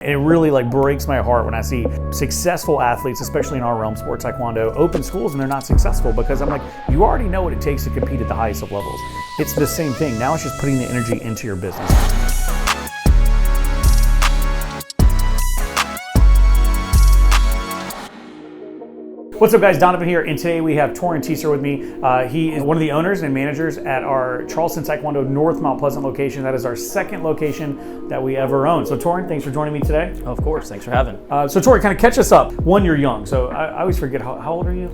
It really breaks my heart when I see successful athletes, especially in our realm, sport taekwondo, open schools and they're not successful because I'm like, you already know what it takes to compete at the highest of levels. It's the same thing. Now it's just putting the energy into your business. What's up guys, Donovan here, and today we have Torin Teaster with me. He is one of the owners and managers at our Charleston Taekwondo North Mount Pleasant location. That is our second location that we ever own. So Torin, thanks for joining me today. Of course, thanks for having. So Torin, kind of catch us up. One, you're young, so I always forget, how old are you?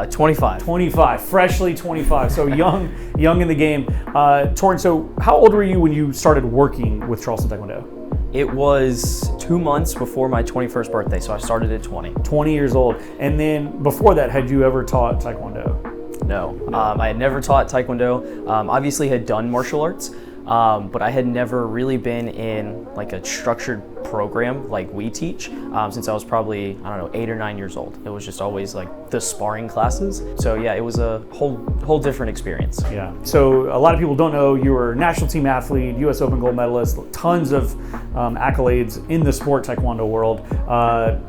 25. 25, freshly 25, so young in the game. Torin, so how old were you when you started working with Charleston Taekwondo? It was 2 months before my 21st birthday, so I started at 20. 20 years old. And then before that, had you ever taught Taekwondo? No. I had never taught Taekwondo. Obviously had done martial arts, but I had never really been in like a structured program like we teach since I was probably, 8 or 9 years old. It was just always like the sparring classes. So yeah, it was a whole different experience. Yeah. So a lot of people don't know you were a national team athlete, U.S. Open gold medalist, tons of accolades in the sport taekwondo world.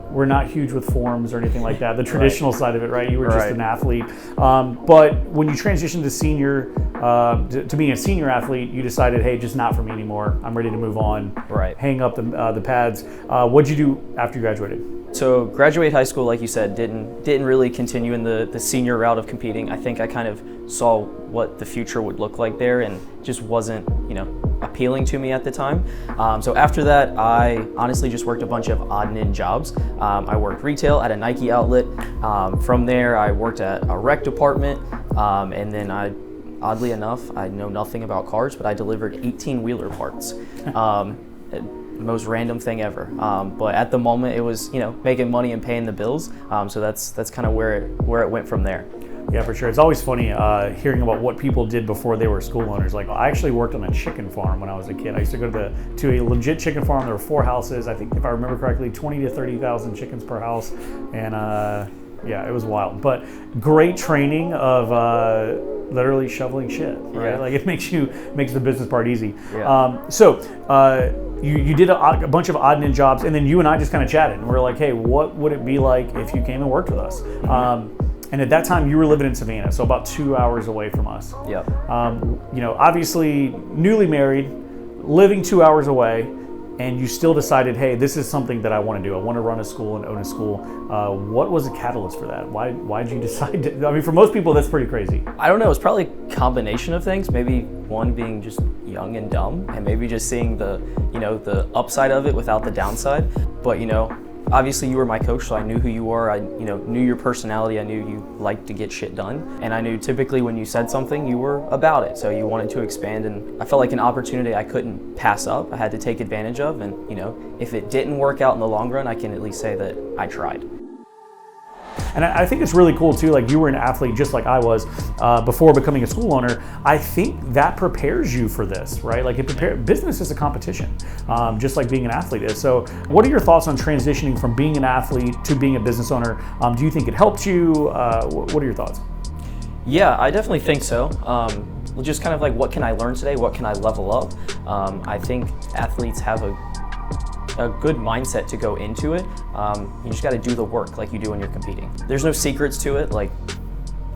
We're not huge with forms or anything like that. The traditional side of it, right? You were just an athlete. But when you transitioned to senior, to being a senior athlete, you decided, hey, just not for me anymore. I'm ready to move on. Right. Hang up the pads. What'd you do after you graduated? So graduate high school, like you said, didn't really continue in the senior route of competing. I think I kind of saw what the future would look like there, and just wasn't, appealing to me at the time. So after that, I honestly just worked a bunch of odd and end jobs. I worked retail at a Nike outlet. From there, I worked at a rec department, and then oddly enough, I know nothing about cars, but I delivered 18-wheeler parts. Most random thing ever. But at the moment, it was making money and paying the bills. So that's kind of where it went from there. Yeah, for sure. It's always funny hearing about what people did before they were school owners. Like, I actually worked on a chicken farm when I was a kid. I used to go to a legit chicken farm. There were 4 houses. I think, if I remember correctly, 20 to 30,000 chickens per house. And yeah, it was wild. But great training of literally shoveling shit, right? Yeah. Like, it makes the business part easy. Yeah. You did a bunch of odd and end jobs, and then you and I just kind of chatted, and we are like, hey, what would it be like if you came and worked with us? And at that time, you were living in Savannah, so about 2 hours away from us. Yep. Obviously newly married, living 2 hours away, and you still decided, hey, this is something that I want to do. I want to run a school and own a school. What was the catalyst for that? Why did you decide to? I mean, for most people, that's pretty crazy. I don't know. It's probably a combination of things. Maybe one being just young and dumb, and maybe just seeing the upside of it without the downside. But obviously you were my coach, so I knew who you were. I knew your personality. I knew you liked to get shit done, and I knew typically when you said something, you were about it. So you wanted to expand, and I felt like an opportunity I couldn't pass up. I had to take advantage of, and if it didn't work out in the long run, I can at least say that I tried. And I think it's really cool too, like you were an athlete just like I was before becoming a school owner. I think that prepares you for this, right? Like business is a competition, just like being an athlete is. So what are your thoughts on transitioning from being an athlete to being a business owner? Do you think it helped you? What are your thoughts? Yeah, I definitely think so. Just kind of like, what can I learn today? What can I level up? I think athletes have a good mindset to go into it. You just got to do the work like you do when you're competing. There's no secrets to it. Like,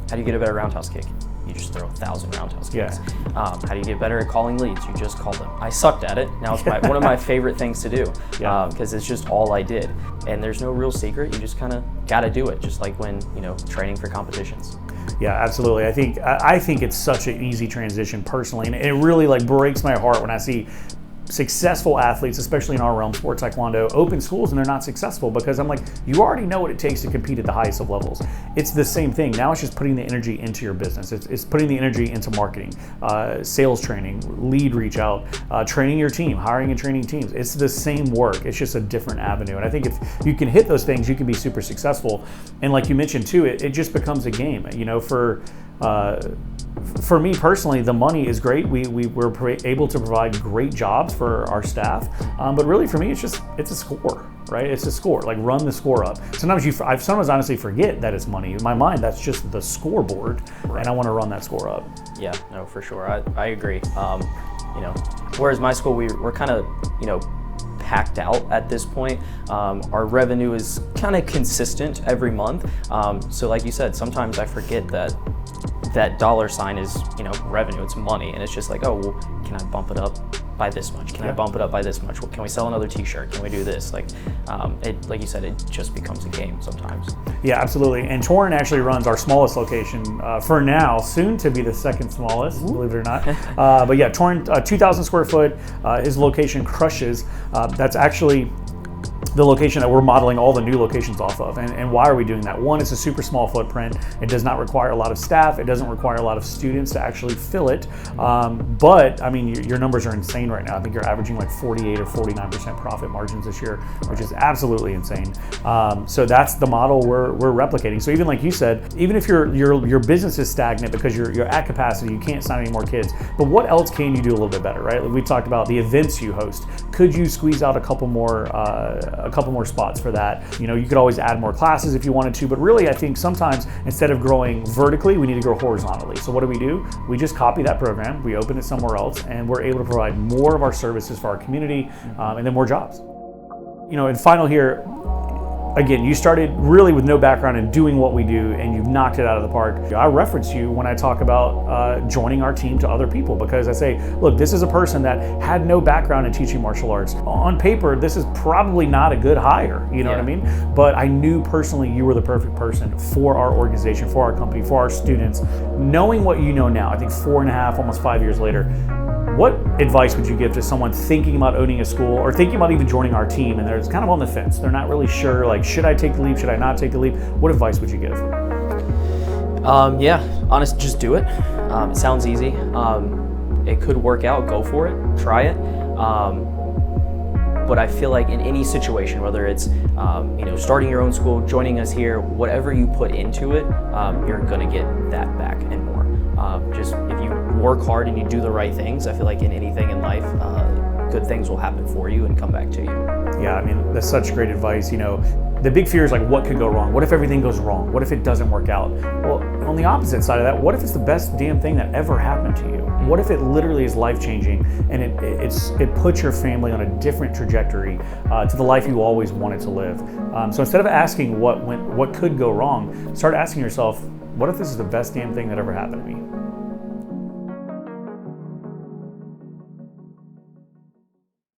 how do you get a better roundhouse kick? You just throw 1,000 roundhouse kicks. Yeah. How do you get better at calling leads? You just call them. I sucked at it. Now it's one of my favorite things to do because it's just all I did. And there's no real secret. You just kind of got to do it, just like when training for competitions. Yeah, absolutely. I think it's such an easy transition personally, and it really breaks my heart when I see successful athletes, especially in our realm, sport taekwondo, open schools and they're not successful because I'm like, you already know what it takes to compete at the highest of levels. It's the same thing. Now it's just putting the energy into your business. It's putting the energy into marketing, sales training, lead reach out, training your team, hiring and training teams. It's the same work. It's just a different avenue. And I think if you can hit those things, you can be super successful. And like you mentioned too, it just becomes a game. For me personally, the money is great. We're able to provide great jobs for our staff, but really for me, it's a score, right? It's a score. Like, run the score up. Sometimes I honestly forget that it's money. In my mind, that's just the scoreboard, and I want to run that score up. Yeah, no, for sure. I agree. Whereas my school, we're kind of packed out at this point. Our revenue is kind of consistent every month. So like you said, sometimes I forget that dollar sign is, you know, revenue, it's money. And it's just like, oh, well, can I bump it up by this much? Can I bump it up by this much? Well, can we sell another t-shirt? Can we do this? Like you said, it just becomes a game sometimes. Yeah, absolutely. And Torin actually runs our smallest location for now, soon to be the second smallest, believe it or not. But yeah, Torin, 2,000 square foot, his location crushes. That's actually the location that we're modeling all the new locations off of. And why are we doing that? One, it's a super small footprint. It does not require a lot of staff. It doesn't require a lot of students to actually fill it. But I mean, your numbers are insane right now. I think you're averaging like 48 or 49% profit margins this year, which is absolutely insane. So that's the model we're replicating. So even like you said, even if your business is stagnant because you're at capacity, you can't sign any more kids, but what else can you do a little bit better, right? Like we talked about the events you host. Could you squeeze out a couple more spots for that? You know, you could always add more classes if you wanted to, but really I think sometimes instead of growing vertically, we need to grow horizontally. So what do? We just copy that program, we open it somewhere else, and we're able to provide more of our services for our community, and then more jobs. You know, and final here, again, you started really with no background in doing what we do, and you've knocked it out of the park. I reference you when I talk about joining our team to other people, because I say, look, this is a person that had no background in teaching martial arts. On paper, this is probably not a good hire, you know what I mean? But I knew personally you were the perfect person for our organization, for our company, for our students. Knowing what you know now, I think 4.5, almost 5 years later, what advice would you give to someone thinking about owning a school or thinking about even joining our team and they're kind of on the fence? They're not really sure, like, should I take the leap? Should I not take the leap? What advice would you give? Honest, just do it. It sounds easy. It could work out, go for it, try it. But I feel like in any situation, whether it's starting your own school, joining us here, whatever you put into it, you're gonna get that back and more. Just if you work hard and you do the right things, I feel like in anything in life, good things will happen for you and come back to you. Yeah, I mean, that's such great advice. You know, the big fear is like, what could go wrong? What if everything goes wrong? What if it doesn't work out? Well, on the opposite side of that, what if it's the best damn thing that ever happened to you? What if it literally is life-changing and it puts your family on a different trajectory to the life you always wanted to live? So instead of asking what could go wrong, start asking yourself, what if this is the best damn thing that ever happened to me?